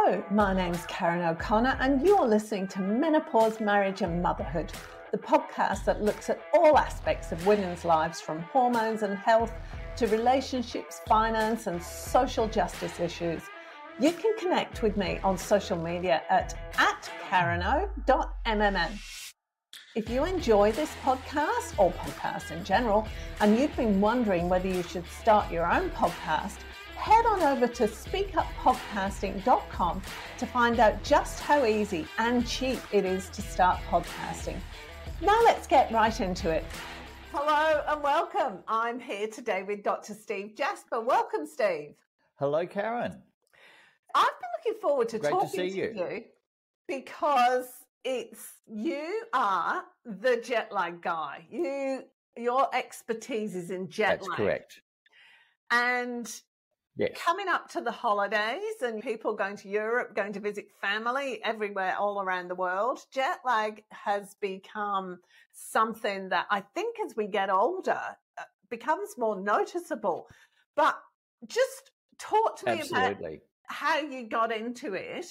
Hello, my name's Karen O'Connor and you're listening to Menopause, Marriage and Motherhood, the podcast that looks at all aspects of women's lives from hormones and health to relationships, finance and social justice issues. You can connect with me on social media at kareno.mmm. If you enjoy this podcast or podcasts in general and you've been wondering whether you should start your own podcast, head on over to speakuppodcasting.com to find out just how easy and cheap it is to start podcasting. Now let's get right into it. Hello and welcome. I'm here today with Dr. Steve Jasper. Welcome, Steve. Hello, Karen. I've been looking forward to talking to you because you are the jet lag guy. Your expertise is in jet lag. That's correct. And yes, coming up to the holidays and people going to Europe, going to visit family everywhere, all around the world, jet lag has become something that I think as we get older becomes more noticeable. But just talk to me about how you got into it.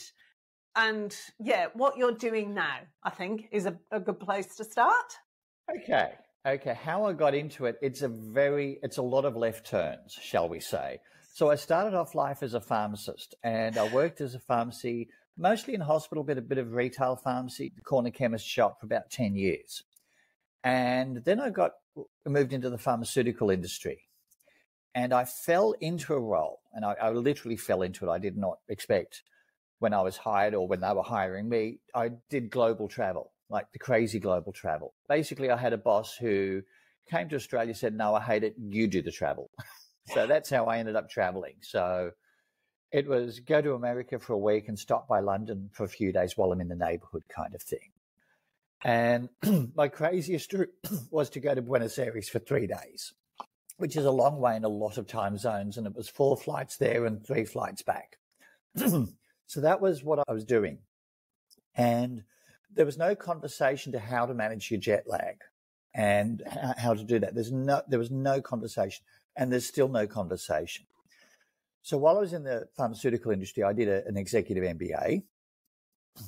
And what you're doing now, I think, is a good place to start. Okay. How I got into it, it's a lot of left turns, shall we say. So I started off life as a pharmacist and I worked as a pharmacy, mostly in hospital, but a bit of retail pharmacy, corner chemist shop for about 10 years. And then I moved into the pharmaceutical industry and I fell into a role and I literally fell into it. I did not expect when I was hired or when they were hiring me. I did global travel, like the crazy global travel. Basically, I had a boss who came to Australia, said, "No, I hate it. You do the travel." So that's how I ended up traveling. So it was go to America for a week and stop by London for a few days while I'm in the neighborhood kind of thing. And my craziest route was to go to Buenos Aires for 3 days, which is a long way in a lot of time zones. And it was 4 flights there and 3 flights back. So that was what I was doing. And there was no conversation to how to manage your jet lag and how to do that. There was no conversation, and there's still no conversation. So while I was in the pharmaceutical industry, I did an executive MBA,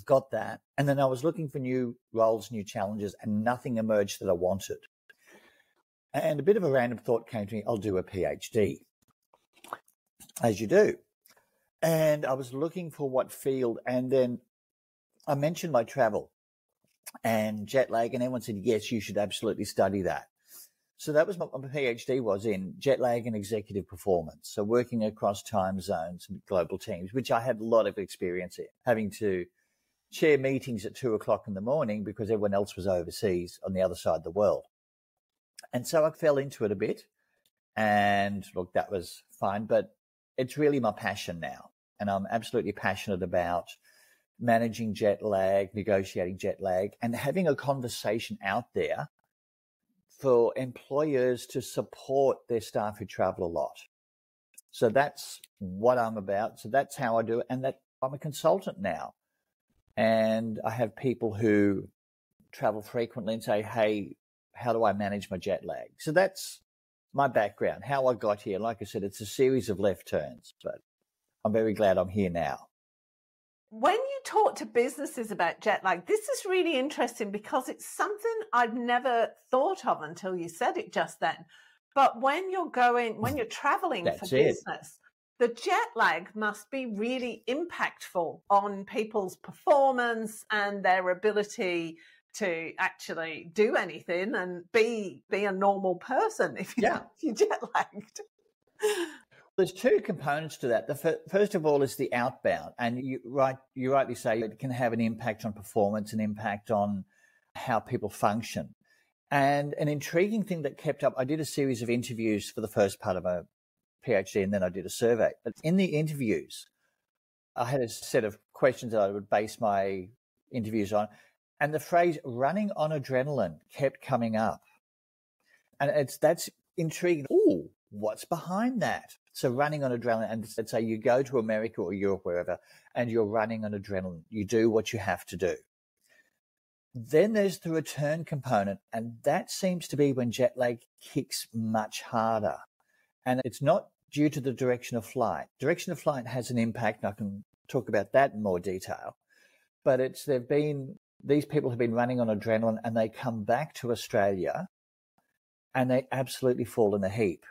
got that, and then I was looking for new roles, new challenges, and nothing emerged that I wanted. And a bit of a random thought came to me, I'll do a PhD, as you do. And I was looking for what field, and then I mentioned my travel and jet lag, and everyone said, yes, you should absolutely study that. So that was what my PhD was in, jet lag and executive performance. So working across time zones and global teams, which I had a lot of experience in, having to chair meetings at 2:00 in the morning because everyone else was overseas on the other side of the world. And so I fell into it a bit, and look, that was fine, but it's really my passion now. And I'm absolutely passionate about managing jet lag, negotiating jet lag, and having a conversation out there for employers to support their staff who travel a lot. So that's what I'm about. So that's how I do it. And that I'm a consultant now. And I have people who travel frequently and say, hey, how do I manage my jet lag? So that's my background, how I got here. Like I said, it's a series of left turns, but I'm very glad I'm here now. When you talk to businesses about jet lag, this is really interesting because it's something I've never thought of until you said it just then. But when you're traveling for business, the jet lag must be really impactful on people's performance and their ability to actually do anything and be a normal person if you're jet lagged. There's 2 components to that. The first of all is the outbound, and you rightly say it can have an impact on performance, an impact on how people function. And an intriguing thing that kept up, I did a series of interviews for the first part of a PhD, and then I did a survey. But in the interviews, I had a set of questions that I would base my interviews on, and the phrase running on adrenaline kept coming up. And that's intriguing. Ooh, what's behind that? So running on adrenaline, and let's say you go to America or Europe, wherever, and you're running on adrenaline. You do what you have to do. Then there's the return component, and that seems to be when jet lag kicks much harder. And it's not due to the direction of flight. Direction of flight has an impact, and I can talk about that in more detail. But these people have been running on adrenaline, and they come back to Australia and they absolutely fall in a heap.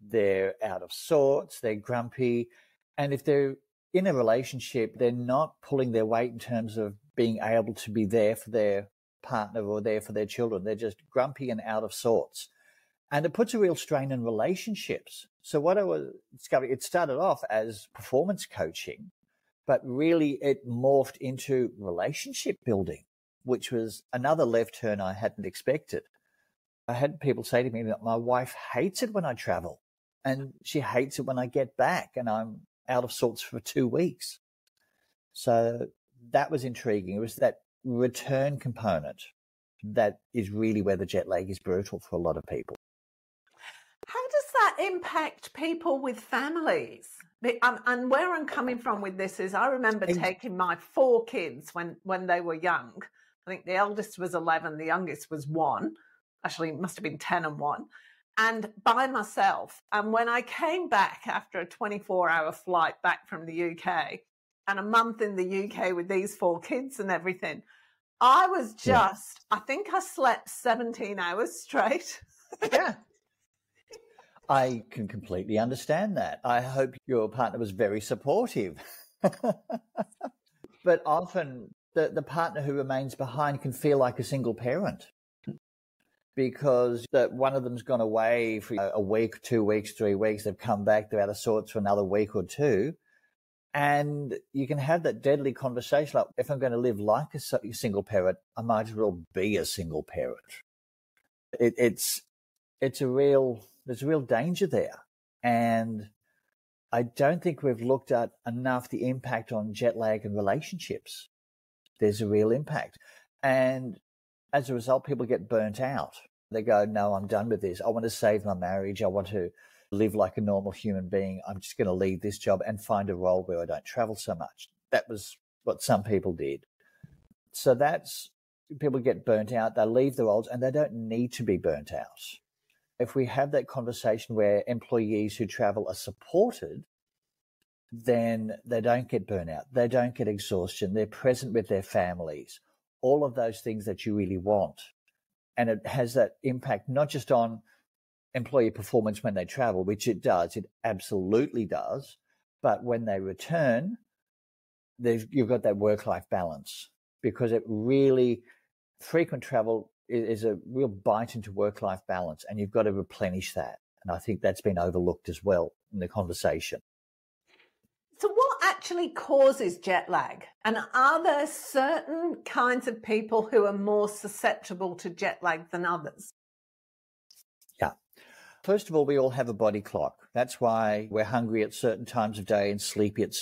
They're out of sorts, they're grumpy. And if they're in a relationship, they're not pulling their weight in terms of being able to be there for their partner or there for their children. They're just grumpy and out of sorts. And it puts a real strain in relationships. So what I was discovering, it started off as performance coaching, but really it morphed into relationship building, which was another left turn I hadn't expected. I had people say to me that my wife hates it when I travel, and she hates it when I get back and I'm out of sorts for 2 weeks. So that was intriguing. It was that return component that is really where the jet lag is brutal for a lot of people. How does that impact people with families? And where I'm coming from with this is I remember taking my 4 kids when they were young. I think the eldest was 11, the youngest was 1. Actually, it must have been 10 and 1. And by myself. And when I came back after a 24-hour flight back from the UK and a month in the UK with these 4 kids and everything, I was just, I think I slept 17 hours straight. Yeah. I can completely understand that. I hope your partner was very supportive. But often the partner who remains behind can feel like a single parent, because one of them's gone away for a week, 2 weeks, 3 weeks. They've come back, they're out of sorts for another week or 2. And you can have that deadly conversation like, if I'm going to live like a single parent, I might as well be a single parent. There's a real danger there. And I don't think we've looked at enough the impact on jet lag and relationships. There's a real impact. And as a result, people get burnt out. They go, no, I'm done with this. I want to save my marriage. I want to live like a normal human being. I'm just going to leave this job and find a role where I don't travel so much. That was what some people did. So people get burnt out. They leave the roles and they don't need to be burnt out. If we have that conversation where employees who travel are supported, then they don't get burnout. They don't get exhaustion. They're present with their families. All of those things that you really want. And it has that impact not just on employee performance when they travel, which it does, it absolutely does, but when they return, you've got that work-life balance, because it really, frequent travel is a real bite into work-life balance, and you've got to replenish that. And I think that's been overlooked as well in the conversation. So what actually causes jet lag? And are there certain kinds of people who are more susceptible to jet lag than others? Yeah. First of all, we all have a body clock. That's why we're hungry at certain times of day and sleepy at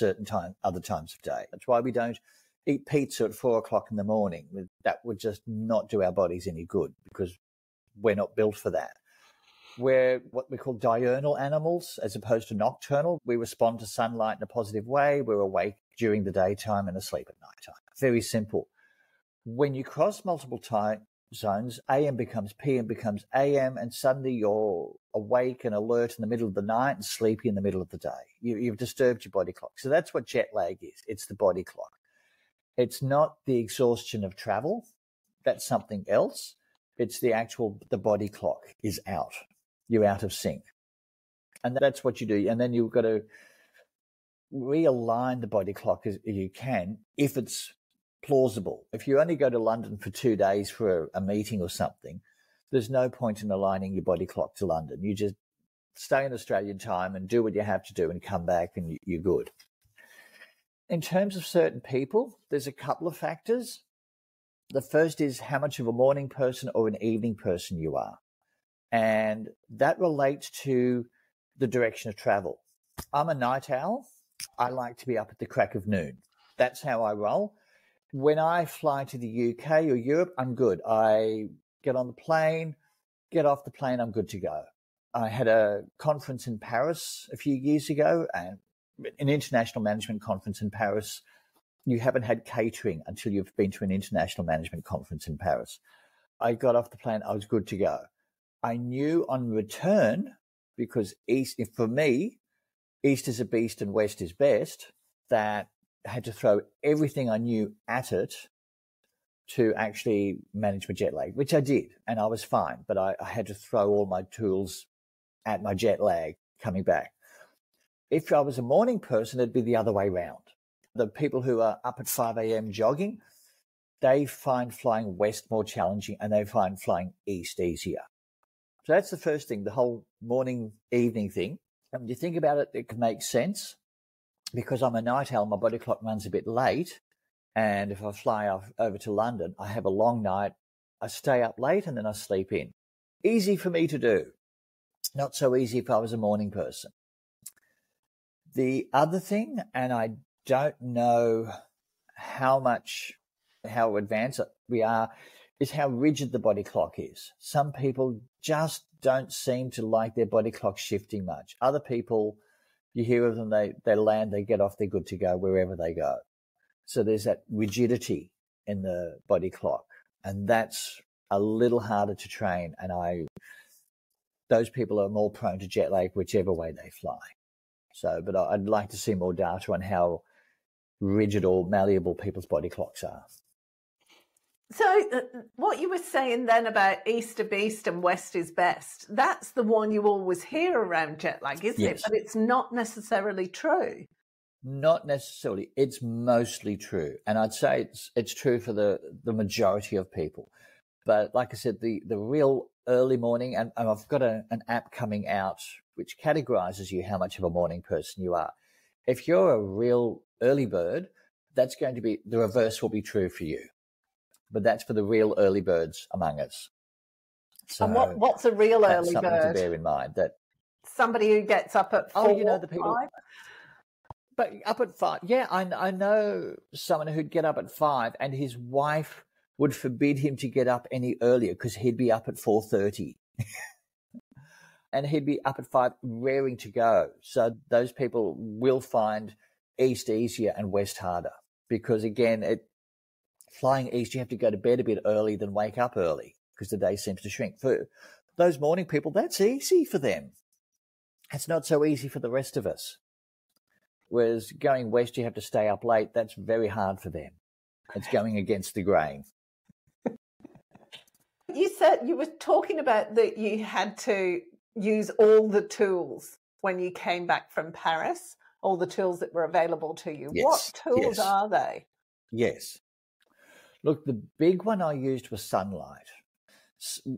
other times of day. That's why we don't eat pizza at 4:00 in the morning. That would just not do our bodies any good, because we're not built for that. We're what we call diurnal animals as opposed to nocturnal. We respond to sunlight in a positive way. We're awake during the daytime and asleep at nighttime. Very simple. When you cross multiple time zones, AM becomes PM becomes AM, and suddenly you're awake and alert in the middle of the night and sleepy in the middle of the day. You've disturbed your body clock. So that's what jet lag is. It's the body clock. It's not the exhaustion of travel. That's something else. It's the body clock is out. You're out of sync. And that's what you do. And then you've got to realign the body clock as you can, if it's plausible. If you only go to London for 2 days for a meeting or something, there's no point in aligning your body clock to London. You just stay in Australian time and do what you have to do and come back and you're good. In terms of certain people, there's a couple of factors. The first is how much of a morning person or an evening person you are. And that relates to the direction of travel. I'm a night owl. I like to be up at the crack of noon. That's how I roll. When I fly to the UK or Europe, I'm good. I get on the plane, get off the plane, I'm good to go. I had a conference in Paris a few years ago, and an international management conference in Paris. You haven't had catering until you've been to an international management conference in Paris. I got off the plane, I was good to go. I knew on return, because for me, East is a beast and West is best, that had to throw everything I knew at it to actually manage my jet lag, which I did, and I was fine. But I had to throw all my tools at my jet lag coming back. If I was a morning person, it'd be the other way round. The people who are up at 5 a.m. jogging, they find flying west more challenging, and they find flying east easier. So that's the first thing, the whole morning, evening thing. And when you think about it, it can make sense. Because I'm a night owl, my body clock runs a bit late. And if I fly over to London, I have a long night. I stay up late and then I sleep in. Easy for me to do. Not so easy if I was a morning person. The other thing, and I don't know how advanced we are, is how rigid the body clock is. Some people just don't seem to like their body clock shifting much. Other people, you hear of them, they land, they get off, they're good to go wherever they go. So there's that rigidity in the body clock, and that's a little harder to train. And those people are more prone to jet lag whichever way they fly. So, but I'd like to see more data on how rigid or malleable people's body clocks are. So what you were saying then about east of beast and west is best, that's the one you always hear around jet lag, isn't it? But it's not necessarily true. Not necessarily. It's mostly true. And I'd say it's true for the majority of people. But like I said, the real early morning, and I've got an app coming out which categorizes you how much of a morning person you are. If you're a real early bird, that's going to be, the reverse will be true for you. But that's for the real early birds among us. So and what's a real early bird? Something to bear in mind. That somebody who gets up at 4, the people. 5? But up at 5, yeah, I know someone who'd get up at 5, and his wife would forbid him to get up any earlier because he'd be up at 4:30, and he'd be up at 5, raring to go. So those people will find east easier and west harder because, again, flying east, you have to go to bed a bit early than wake up early because the day seems to shrink. For those morning people, that's easy for them. It's not so easy for the rest of us. Whereas going west, you have to stay up late. That's very hard for them. It's going against the grain. You said you were talking about that you had to use all the tools when you came back from Paris, all the tools that were available to you. Yes, what tools are they? Yes. Look, the big one I used was sunlight.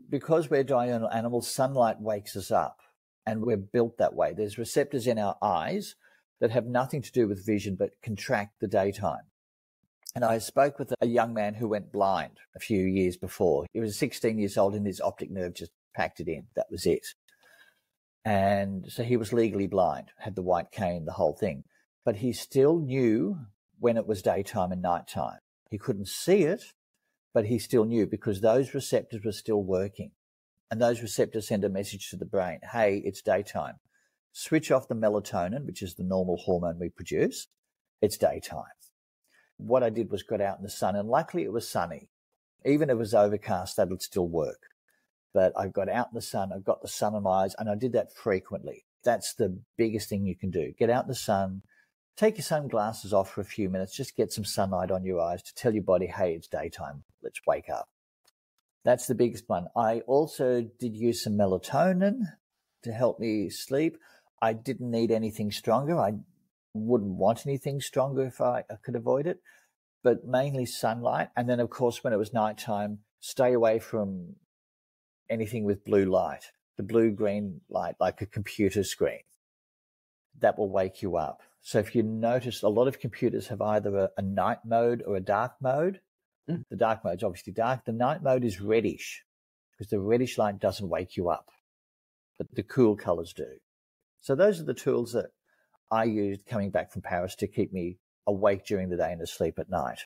Because we're diurnal animals, sunlight wakes us up, and we're built that way. There's receptors in our eyes that have nothing to do with vision but contract the daytime. And I spoke with a young man who went blind a few years before. He was 16 years old and his optic nerve just packed it in. That was it. And so he was legally blind, had the white cane, the whole thing. But he still knew when it was daytime and nighttime. He couldn't see it, but he still knew because those receptors were still working. And those receptors send a message to the brain, hey, it's daytime. Switch off the melatonin, which is the normal hormone we produce. It's daytime. What I did was got out in the sun, and luckily it was sunny. Even if it was overcast, that would still work. But I got out in the sun, I got the sun in my eyes, and I did that frequently. That's the biggest thing you can do. Get out in the sun, take your sunglasses off for a few minutes, just get some sunlight on your eyes to tell your body, hey, it's daytime, let's wake up. That's the biggest one. I also did use some melatonin to help me sleep. I didn't need anything stronger. I wouldn't want anything stronger if I could avoid it, but mainly sunlight. And then, of course, when it was nighttime, stay away from anything with blue light, the blue-green light, like a computer screen. That will wake you up. So if you notice, a lot of computers have either a night mode or a dark mode. The dark mode is obviously dark. The night mode is reddish because the reddish light doesn't wake you up, but the cool colors do. So those are the tools that I used coming back from Paris to keep me awake during the day and asleep at night.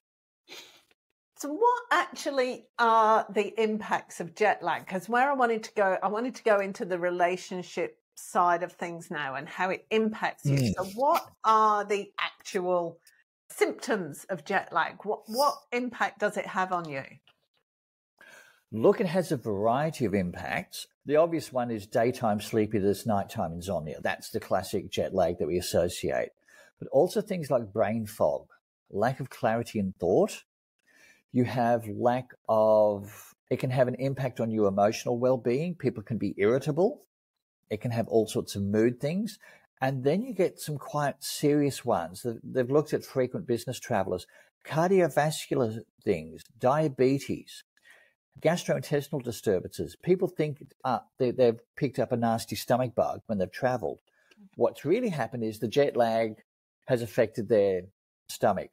So what actually are the impacts of jet lag? Because where I wanted to go into the relationship side of things now and how it impacts you. So what are the actual symptoms of jet lag? What impact does it have on you? Look, it has a variety of impacts. The obvious one is daytime sleepiness, nighttime insomnia. That's the classic jet lag that we associate. But also things like brain fog. lack of clarity in thought. You have lack of, it can have an impact on your emotional well-being. People can be irritable. It can have all sorts of mood things. And then you get some quite serious ones. They've looked at frequent business travelers, cardiovascular things, diabetes, gastrointestinal disturbances. People think they've picked up a nasty stomach bug when they've traveled. What's really happened is the jet lag has affected their stomach.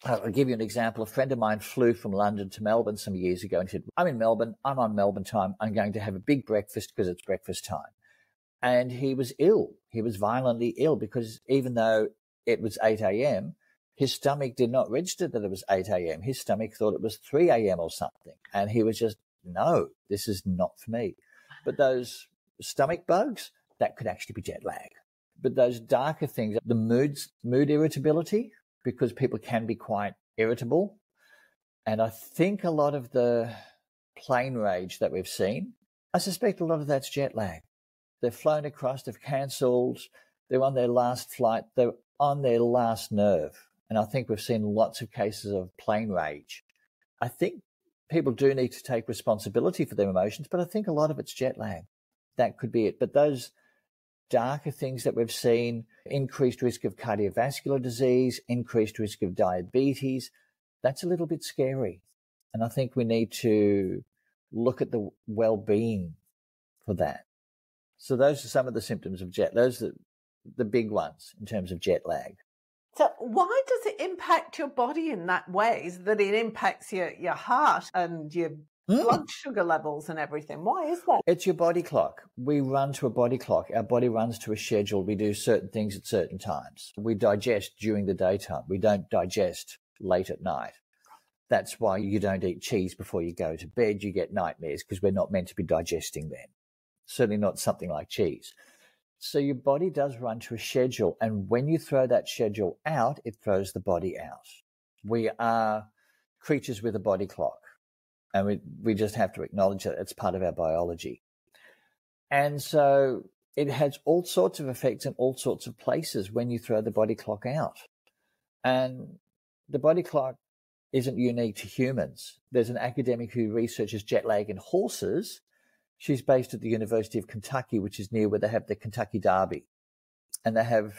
I'll give you an example. A friend of mine flew from London to Melbourne some years ago and said, I'm in Melbourne, I'm on Melbourne time, I'm going to have a big breakfast because it's breakfast time. And he was ill. He was violently ill because even though it was 8 a.m., his stomach did not register that it was 8 a.m. His stomach thought it was 3 a.m. or something. And he was just, no, this is not for me. But those stomach bugs, that could actually be jet lag. But those darker things, the mood irritability, because people can be quite irritable. And I think a lot of the plane rage that we've seen, I suspect a lot of that's jet lag. They've flown across, they've cancelled, they're on their last flight, they're on their last nerve. And I think we've seen lots of cases of plane rage. I think people do need to take responsibility for their emotions, but I think a lot of it's jet lag. That could be it. But those darker things that we've seen, increased risk of cardiovascular disease, increased risk of diabetes, that's a little bit scary. And I think we need to look at the well-being for that. So those are some of the symptoms of those are the big ones in terms of jet lag. So why does it impact your body in that way, that it impacts your heart and your blood sugar levels and everything? Why is that? It's your body clock. We run to a body clock. Our body runs to a schedule. We do certain things at certain times. We digest during the daytime. We don't digest late at night. That's why you don't eat cheese before you go to bed. You get nightmares because we're not meant to be digesting then. Certainly not something like cheese. So your body does run to a schedule. And when you throw that schedule out, it throws the body out. We are creatures with a body clock. And we just have to acknowledge that it's part of our biology. And so it has all sorts of effects in all sorts of places when you throw the body clock out. And the body clock isn't unique to humans. There's an academic who researches jet lag in horses. She's based at the University of Kentucky, which is near where they have the Kentucky Derby. And they have,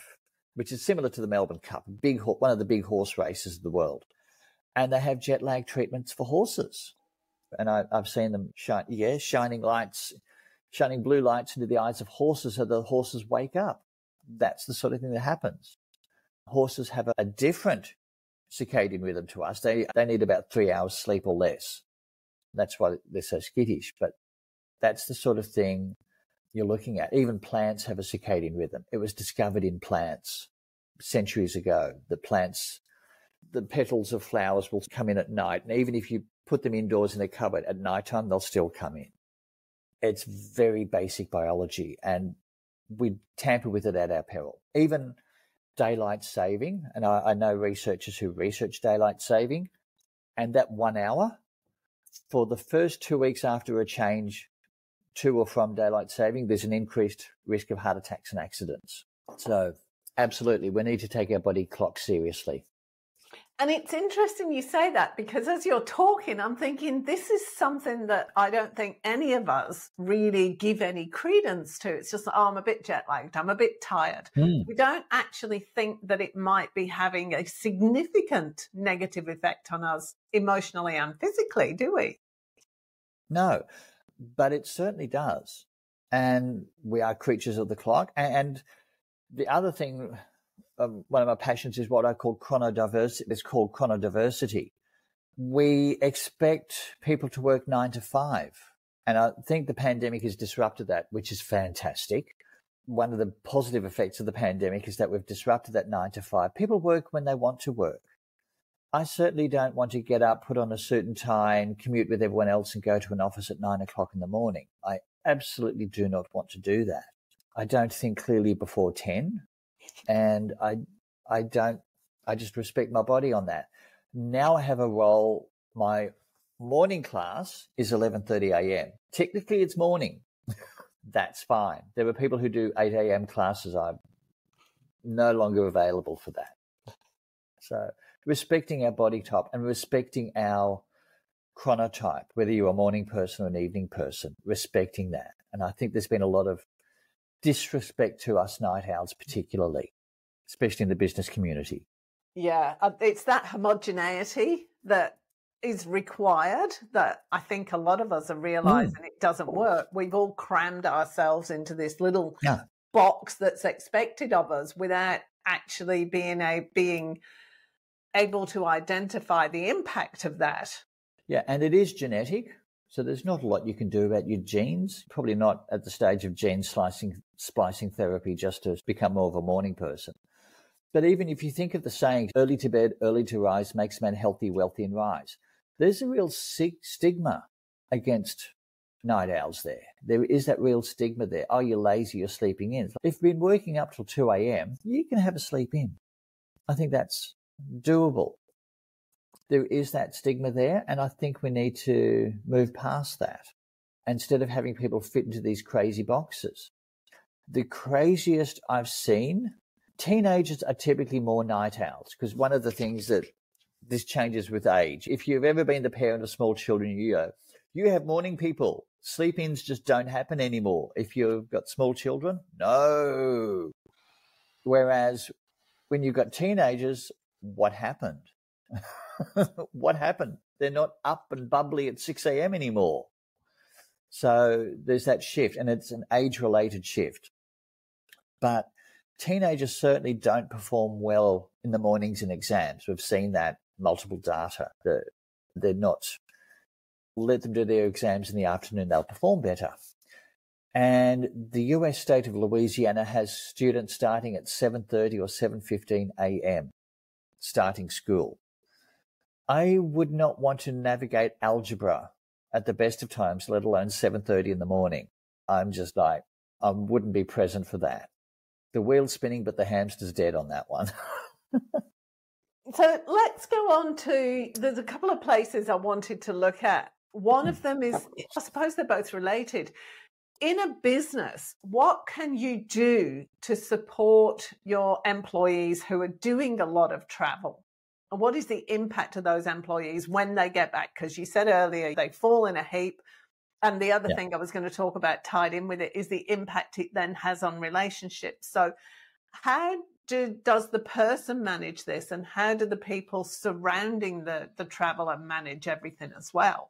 which is similar to the Melbourne Cup, one of the big horse races of the world. And they have jet lag treatments for horses. And I've seen them shining blue lights into the eyes of horses so the horses wake up. That's the sort of thing that happens. Horses have a different circadian rhythm to us. They need about 3 hours sleep or less. That's why they're so skittish. But that's the sort of thing you're looking at. Even plants have a circadian rhythm. It was discovered in plants centuries ago. The petals of flowers will come in at night. And even if you put them indoors in a cupboard at nighttime, they'll still come in. It's very basic biology, and we tamper with it at our peril. Even daylight saving, and I know researchers who research daylight saving, and that 1 hour, for the first 2 weeks after a change to or from daylight saving, there's an increased risk of heart attacks and accidents. So absolutely, we need to take our body clock seriously. And it's interesting you say that, because as you're talking, I'm thinking this is something that I don't think any of us really give any credence to. It's just, I'm a bit jet lagged, I'm a bit tired. We don't actually think that it might be having a significant negative effect on us emotionally and physically, do we? No, but it certainly does. And we are creatures of the clock. And the other thing, one of my passions is what I call chronodiversity. It's called chronodiversity. We expect people to work 9 to 5. And I think the pandemic has disrupted that, which is fantastic. One of the positive effects of the pandemic is that we've disrupted that 9 to 5. People work when they want to work. I certainly don't want to get up, put on a suit and tie and commute with everyone else and go to an office at 9 o'clock in the morning. I absolutely do not want to do that. I don't think clearly before 10. And I just respect my body on that. Now I have a role. My morning class is 11:30 a.m. Technically it's morning. That's fine. There are people who do 8 a.m. classes. I'm no longer available for that. So respecting our body type and respecting our chronotype, whether you're a morning person or an evening person, respecting that. And I think there's been a lot of disrespect to us night owls, particularly, especially in the business community. Yeah, it's that homogeneity that is required that I think a lot of us are realizing it doesn't work. We've all crammed ourselves into this little box that's expected of us without actually being able to identify the impact of that. Yeah, and it is genetic. So there's not a lot you can do about your genes, probably not at the stage of gene splicing therapy just to become more of a morning person. But even if you think of the saying, early to bed, early to rise makes man healthy, wealthy and rise, there's a real stigma against night owls there. There is that real stigma there. Oh, you're lazy, you're sleeping in. If you've been working up till 2 a.m., you can have a sleep in. I think that's doable. There is that stigma there, and I think we need to move past that instead of having people fit into these crazy boxes. The craziest I've seen, teenagers are typically more night owls because one of the things that this changes with age. If you've ever been the parent of small children, you have morning people. Sleep-ins just don't happen anymore. If you've got small children, no. Whereas when you've got teenagers, what happened? What happened? They're not up and bubbly at 6 a.m. anymore. So there's that shift, and it's an age-related shift. But teenagers certainly don't perform well in the mornings in exams. We've seen that multiple data. They're not. Let them do their exams in the afternoon, they'll perform better. And the US state of Louisiana has students starting at 7:30 or 7:15 a.m. starting school. I would not want to navigate algebra at the best of times, let alone 7:30 in the morning. I'm just like, I wouldn't be present for that. The wheel's spinning, but the hamster's dead on that one. So let's go on to, there's a couple of places I wanted to look at. One of them is, I suppose they're both related. In a business, what can you do to support your employees who are doing a lot of travel? And what is the impact of those employees when they get back? Because you said earlier, they fall in a heap. And the other thing I was going to talk about tied in with it is the impact it then has on relationships. So how does the person manage this, and how do the people surrounding the traveler manage everything as well?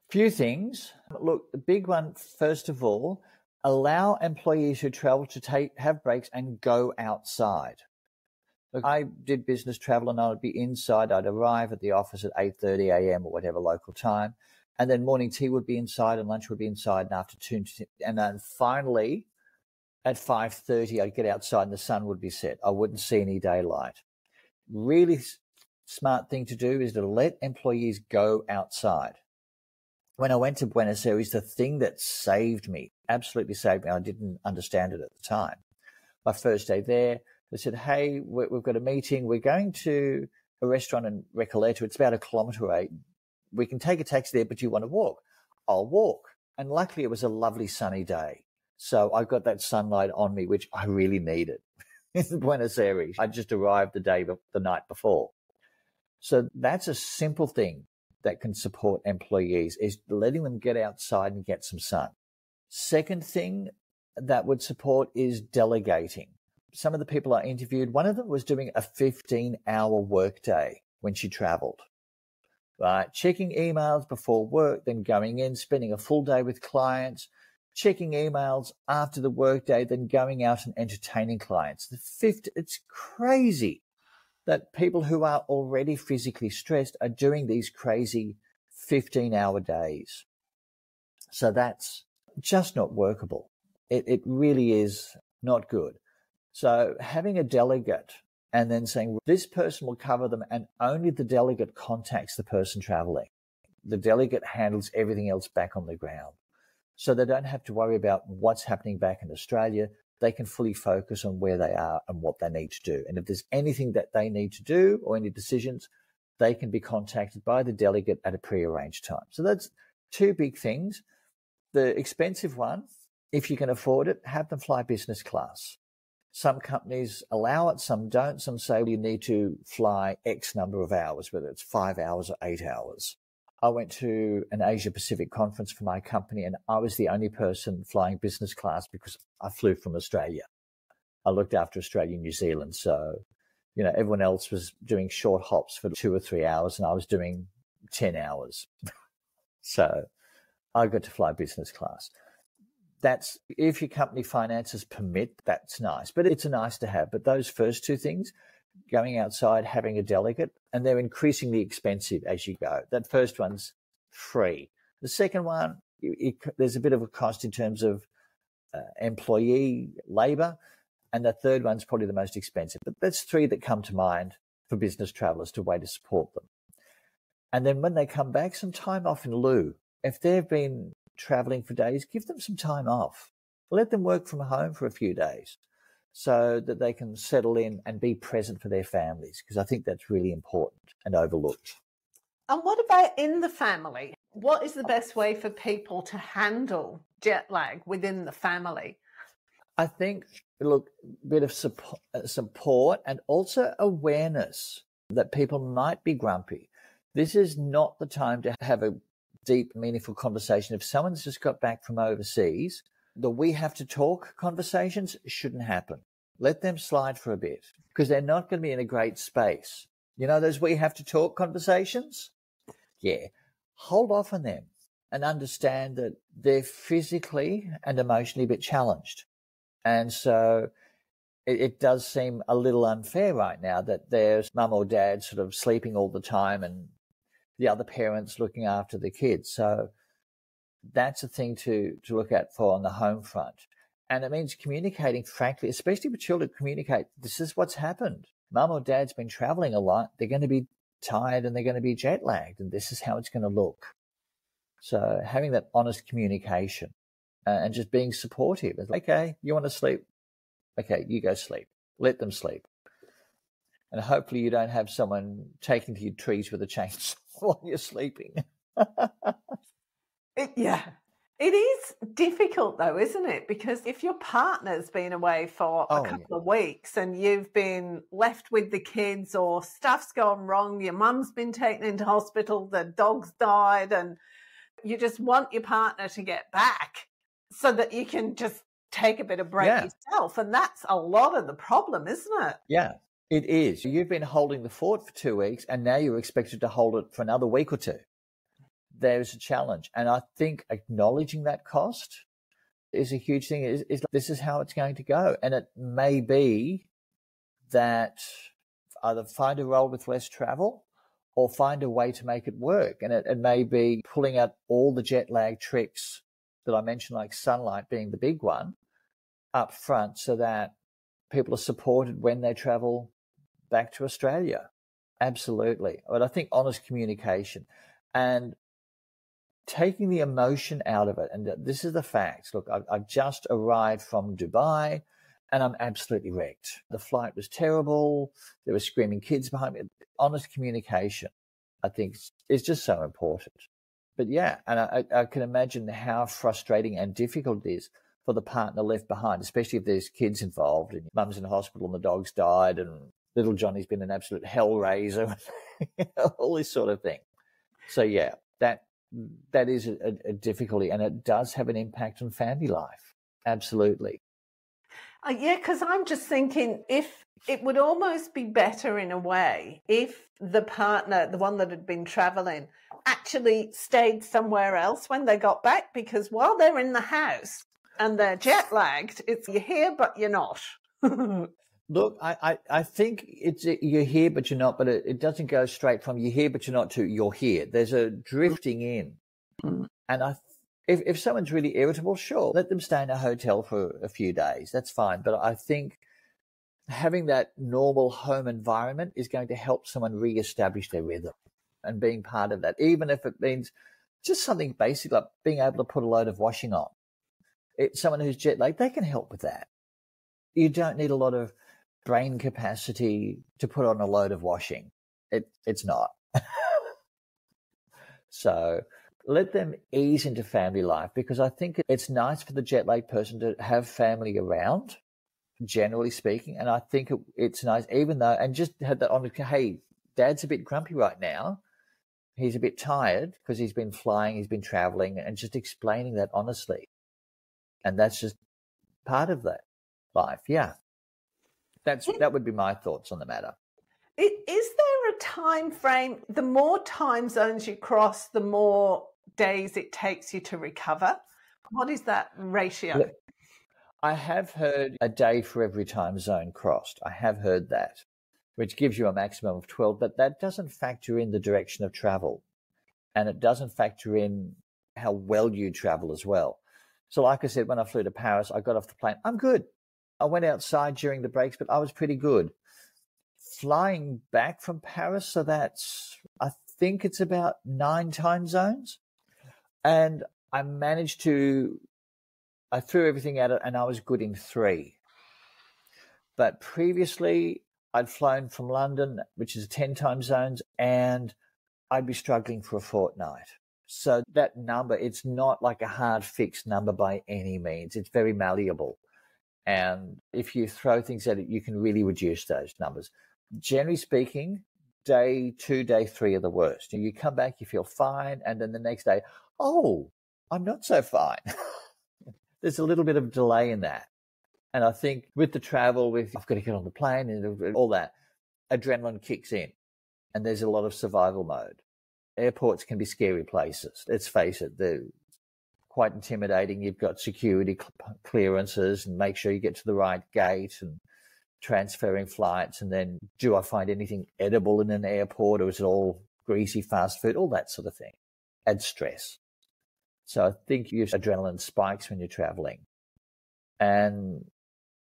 Few things. Look, the big one, first of all, allow employees who travel to have breaks and go outside. Look, I did business travel and I would be inside. I'd arrive at the office at 8:30 a.m. or whatever local time. And then morning tea would be inside and lunch would be inside, and afternoon. And then finally, at 5:30, I'd get outside and the sun would be set. I wouldn't see any daylight. Really smart thing to do is to let employees go outside. When I went to Buenos Aires, the thing that saved me, absolutely saved me, I didn't understand it at the time. My first day there, they said, hey, we've got a meeting. We're going to a restaurant in Recoleta. It's about 1 kilometre away. We can take a taxi there, but you want to walk? I'll walk. And luckily, it was a lovely sunny day. So I got that sunlight on me, which I really needed in Buenos Aires. I just arrived the night before. So that's a simple thing that can support employees, is letting them get outside and get some sun. Second thing that would support is delegating. Some of the people I interviewed, one of them was doing a 15-hour workday when she traveled. Right, checking emails before work, then going in, spending a full day with clients, checking emails after the workday, then going out and entertaining clients. It's crazy that people who are already physically stressed are doing these crazy 15-hour days. So that's just not workable. It really is not good. So having a delegate and then saying this person will cover them, and only the delegate contacts the person traveling. The delegate handles everything else back on the ground. So they don't have to worry about what's happening back in Australia. They can fully focus on where they are and what they need to do. And if there's anything that they need to do or any decisions, they can be contacted by the delegate at a pre-arranged time. So that's two big things. The expensive one, if you can afford it, have them fly business class. Some companies allow it, some don't. Some say you need to fly X number of hours, whether it's 5 hours or 8 hours. I went to an Asia Pacific conference for my company, and I was the only person flying business class because I flew from Australia. I looked after Australia and New Zealand. So, everyone else was doing short hops for 2 or 3 hours, and I was doing 10 hours. So I got to fly business class. That's, if your company finances permit, that's nice, but it's a nice to have. But those first two things, going outside, having a delegate, and they're increasingly expensive as you go. That first one's free. The second one, there's a bit of a cost in terms of employee labor. And the third one's probably the most expensive. But that's three that come to mind for business travelers to way to support them. And then when they come back, some time off in lieu. If they've been traveling for days, give them some time off. Let them work from home for a few days so that they can settle in and be present for their families, because I think that's really important and overlooked. And what about in the family? What is the best way for people to handle jet lag within the family? I think, look, a bit of support and also awareness that people might be grumpy. This is not the time to have a deep, meaningful conversation. If someone's just got back from overseas, the we have to talk conversations shouldn't happen. Let them slide for a bit, because they're not going to be in a great space. You know those we have to talk conversations? Yeah. Hold off on them and understand that they're physically and emotionally a bit challenged. And so it does seem a little unfair right now that there's mum or dad sort of sleeping all the time and the other parents looking after the kids. So that's a thing to look at for on the home front. And it means communicating frankly, especially with children, communicate, this is what's happened. Mum or dad's been traveling a lot. They're going to be tired and they're going to be jet lagged, and this is how it's going to look. So having that honest communication and just being supportive. It's like, okay, you want to sleep? Okay, you go sleep. Let them sleep. And hopefully you don't have someone taking to your trees with a chainsaw while you're sleeping. Yeah. It is difficult though, isn't it? Because if your partner's been away for a couple of weeks and you've been left with the kids, or stuff's gone wrong, your mum's been taken into hospital, the dog's died, and you just want your partner to get back so that you can just take a bit of break yourself. And that's a lot of the problem, isn't it? Yeah, it is. You've been holding the fort for 2 weeks and now you're expected to hold it for another week or two. There's a challenge. And I think acknowledging that cost is a huge thing. Is this is how it's going to go. And it may be that either find a role with less travel or find a way to make it work. And it may be pulling out all the jet lag tricks that I mentioned, like sunlight being the big one, up front, so that people are supported when they travel back to Australia. Absolutely. But I think honest communication and taking the emotion out of it. And this is the facts. Look, I've just arrived from Dubai and I'm absolutely wrecked. The flight was terrible. There were screaming kids behind me. Honest communication, I think, is just so important. But yeah, and I can imagine how frustrating and difficult it is for the partner left behind, especially if there's kids involved and mum's in hospital and the dog's died and little Johnny's been an absolute hellraiser, all this sort of thing. So yeah, that is a difficulty, and it does have an impact on family life. Absolutely. Yeah, because I'm just thinking if it would almost be better in a way if the partner, the one that had been traveling, actually stayed somewhere else when they got back, because while they're in the house and they're jet lagged, it's you're here but you're not. Look, I think it's you're here but you're not, but it doesn't go straight from you're here but you're not to you're here. There's a drifting in. And if someone's really irritable, sure, let them stay in a hotel for a few days. That's fine. But I think having that normal home environment is going to help someone reestablish their rhythm and being part of that, even if it means just something basic like being able to put a load of washing on. Someone who's jet lagged, they can help with that. You don't need a lot of brain capacity to put on a load of washing. It's not. So let them ease into family life, because I think it's nice for the jet lag person to have family around generally speaking. And I think it's nice, even though, and just had that on, hey, Dad's a bit grumpy right now. He's a bit tired because he's been flying, he's been traveling, and just explaining that honestly. And that's just part of that life. Yeah. That would be my thoughts on the matter. Is there a time frame? The more time zones you cross, the more days it takes you to recover. What is that ratio? I have heard a day for every time zone crossed. I have heard that, which gives you a maximum of 12, but that doesn't factor in the direction of travel. And it doesn't factor in how well you travel as well. So like I said, when I flew to Paris, I got off the plane. I'm good. I went outside during the breaks, but I was pretty good. Flying back from Paris, so I think it's about 9 time zones. And I threw everything at it and I was good in 3. But previously I'd flown from London, which is 10 time zones, and I'd be struggling for a fortnight. So that number, it's not like a hard fixed number by any means. It's very malleable. And if you throw things at it, you can really reduce those numbers. Generally speaking, day 2, day 3 are the worst. You come back, you feel fine, and then the next day, oh, I'm not so fine. There's a little bit of delay in that. And I think with the travel, I've got to get on the plane and all that, adrenaline kicks in and there's a lot of survival mode. Airports can be scary places. Let's face it, they're quite intimidating. You've got security clearances and make sure you get to the right gate and transferring flights. And then do I find anything edible in an airport, or is it all greasy fast food? All that sort of thing. Adds stress. So I think your adrenaline spikes when you're traveling. And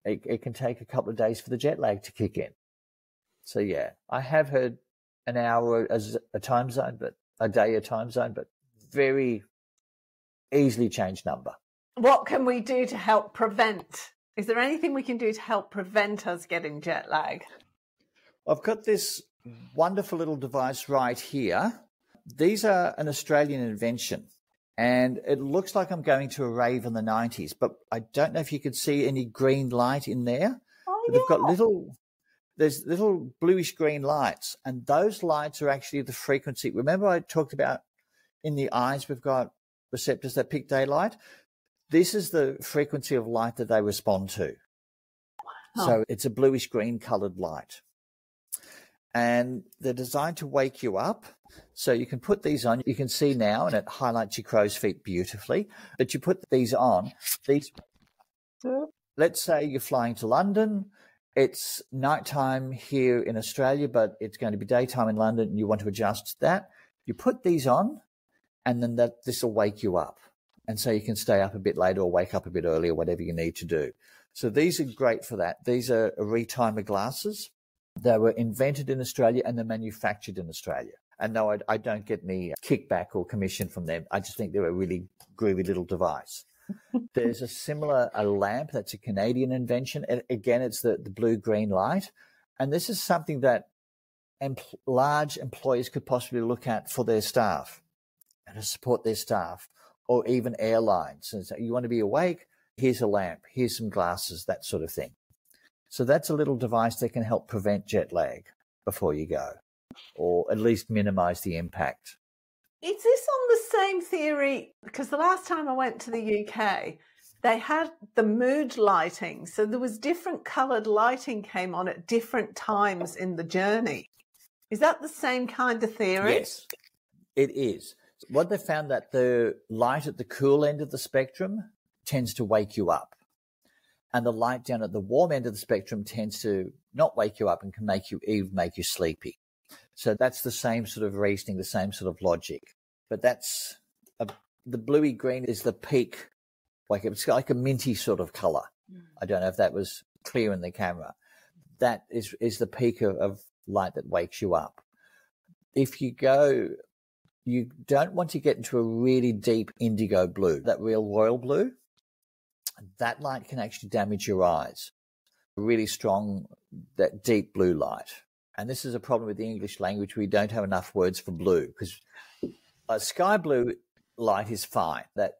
it can take a couple of days for the jet lag to kick in. So yeah, I have heard an hour as a time zone, but a day a time zone, but very easily changed number. What can we do to help prevent? Is there anything we can do to help prevent us getting jet lag? I've got this wonderful little device right here. These are an Australian invention. And it looks like I'm going to a rave in the 90s, but I don't know if you could see any green light in there. Oh, They've got there's little bluish green lights, and those lights are actually the frequency. Remember I talked about in the eyes, we've got receptors that pick daylight. This is the frequency of light that they respond to. Wow. So it's a bluish green colored light. And they're designed to wake you up. So you can put these on. You can see now, and it highlights your crow's feet beautifully. But you put these on. Let's say you're flying to London. It's nighttime here in Australia, but it's going to be daytime in London, and you want to adjust that. You put these on, and then this will wake you up. And so you can stay up a bit later or wake up a bit earlier, whatever you need to do. So these are great for that. These are retimer glasses. They were invented in Australia and they're manufactured in Australia. And no, I don't get any kickback or commission from them. I just think they're a really groovy little device. There's a lamp that's a Canadian invention. And again, it's the blue-green light. And this is something that large employers could possibly look at for their staff and to support their staff, or even airlines. And so you want to be awake? Here's a lamp. Here's some glasses, that sort of thing. So that's a little device that can help prevent jet lag before you go, or at least minimize the impact. Is this on the same theory? Because the last time I went to the UK, they had the mood lighting. So there was different coloured lighting came on at different times in the journey. Is that the same kind of theory? Yes, it is. What they found that the light at the cool end of the spectrum tends to wake you up. And the light down at the warm end of the spectrum tends to not wake you up and can make you sleepy. So that's the same sort of reasoning, the same sort of logic. But the bluey green is the peak, it's like a minty sort of color. I don't know if that was clear in the camera. That is the peak of light that wakes you up. If you don't want to get into a really deep indigo blue, that real royal blue. That light can actually damage your eyes. Really strong, that deep blue light. And this is a problem with the English language. We don't have enough words for blue, because sky blue light is fine. That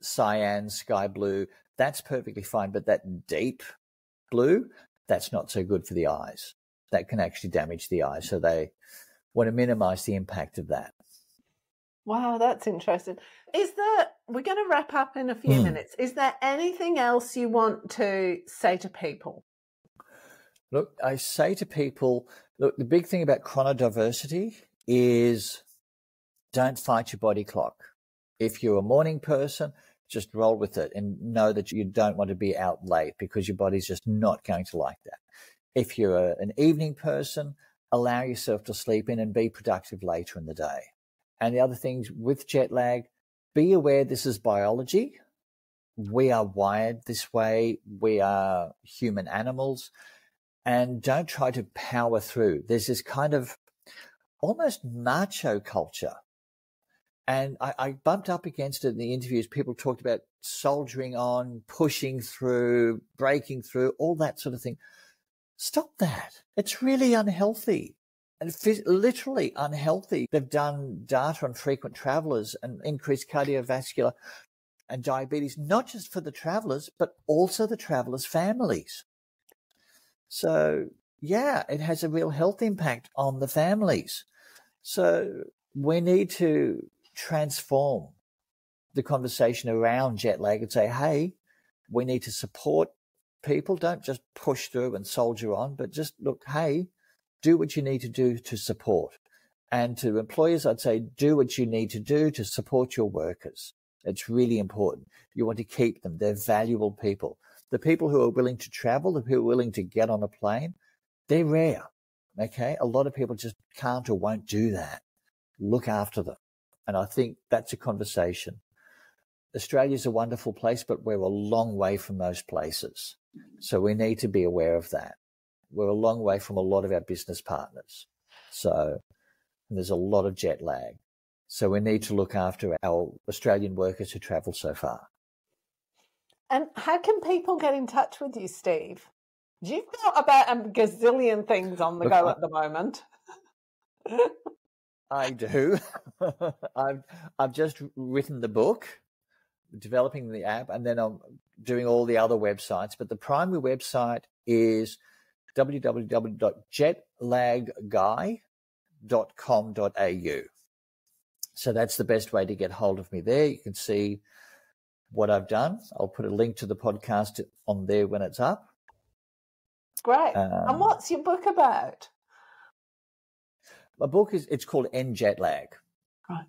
cyan, sky blue, that's perfectly fine. But that deep blue, that's not so good for the eyes. That can actually damage the eyes. So they want to minimize the impact of that. Wow, that's interesting. We're going to wrap up in a few minutes. Is there anything else you want to say to people? Look, I say to people, look, the big thing about chronodiversity is don't fight your body clock. If you're a morning person, just roll with it and know that you don't want to be out late because your body's just not going to like that. If you're an evening person, allow yourself to sleep in and be productive later in the day. And the other things with jet lag, be aware this is biology. We are wired this way. We are human animals. And don't try to power through. There's this kind of almost macho culture. And I bumped up against it in the interviews. People talked about soldiering on, pushing through, breaking through, all that sort of thing. Stop that. It's really unhealthy. And literally unhealthy. They've done data on frequent travelers and increased cardiovascular and diabetes, not just for the travelers, but also the travelers' families. So, yeah, it has a real health impact on the families. So we need to transform the conversation around jet lag and say, hey, we need to support people. Don't just push through and soldier on, but just look, hey, do what you need to do to support. And to employers, I'd say, do what you need to do to support your workers. It's really important. You want to keep them. They're valuable people. The people who are willing to travel, the people who are willing to get on a plane, they're rare. Okay? A lot of people just can't or won't do that. Look after them. And I think that's a conversation. Australia's a wonderful place, but we're a long way from most places. So we need to be aware of that. We're a long way from a lot of our business partners. So there's a lot of jet lag. So we need to look after our Australian workers who travel so far. And how can people get in touch with you, Steve? You've got about a gazillion things on the go at the moment. I do. I've just written the book, developing the app, and then I'm doing all the other websites. But the primary website is www.jetlagguy.com.au. So that's the best way to get hold of me there. You can see what I've done. I'll put a link to the podcast on there when it's up. Great. And what's your book about? My book it's called End Jet Lag. Right.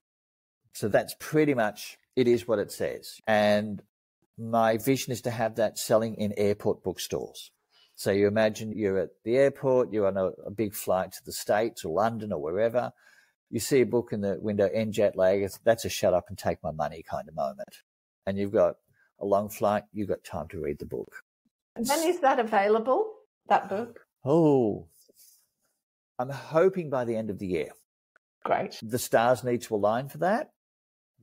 So that's pretty much, it is what it says. And my vision is to have that selling in airport bookstores. So you imagine you're at the airport, you're on a big flight to the States or London or wherever. You see a book in the window, End Jet Lag. That's a shut up and take my money kind of moment. And you've got a long flight, you've got time to read the book. And when is that available, that book? Oh, I'm hoping by the end of the year. Great. The stars need to align for that,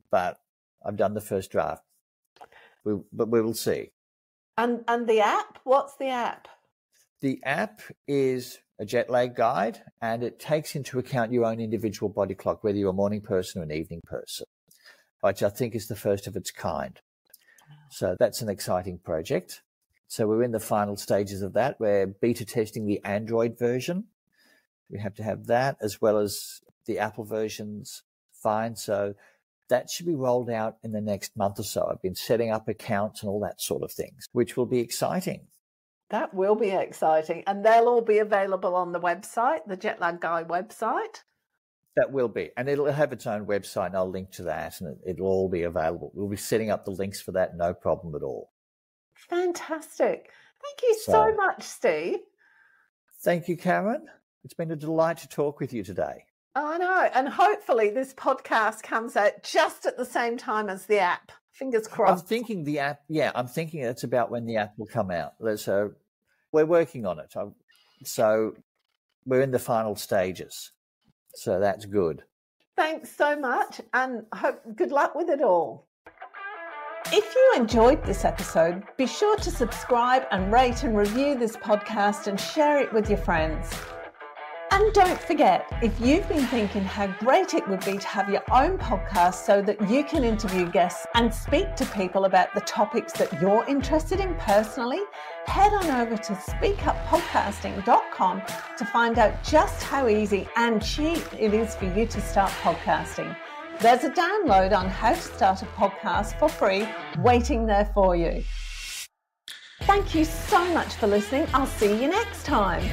but I've done the first draft. But we will see. And the app? What's the app? The app is a jet lag guide, and it takes into account your own individual body clock, whether you're a morning person or an evening person, which I think is the first of its kind. So that's an exciting project. So we're in the final stages of that. We're beta testing the Android version. We have to have that as well as the Apple versions fine. So that should be rolled out in the next month or so. I've been setting up accounts and all that sort of things, which will be exciting. That will be exciting. And they'll all be available on the website, the Jet Lag Guy website. That will be. And it'll have its own website, and I'll link to that, and it'll all be available. We'll be setting up the links for that, no problem at all. Fantastic. Thank you so much, Steve. Thank you, Karen. It's been a delight to talk with you today. Oh, I know. And hopefully this podcast comes out just at the same time as the app. Fingers crossed. I'm thinking the app, I'm thinking it's about when the app will come out. So we're working on it. So we're in the final stages. So that's good. Thanks so much, and good luck with it all. If you enjoyed this episode, be sure to subscribe and rate and review this podcast and share it with your friends. And don't forget, if you've been thinking how great it would be to have your own podcast so that you can interview guests and speak to people about the topics that you're interested in personally, head on over to speakuppodcasting.com to find out just how easy and cheap it is for you to start podcasting. There's a download on how to start a podcast for free waiting there for you. Thank you so much for listening. I'll see you next time.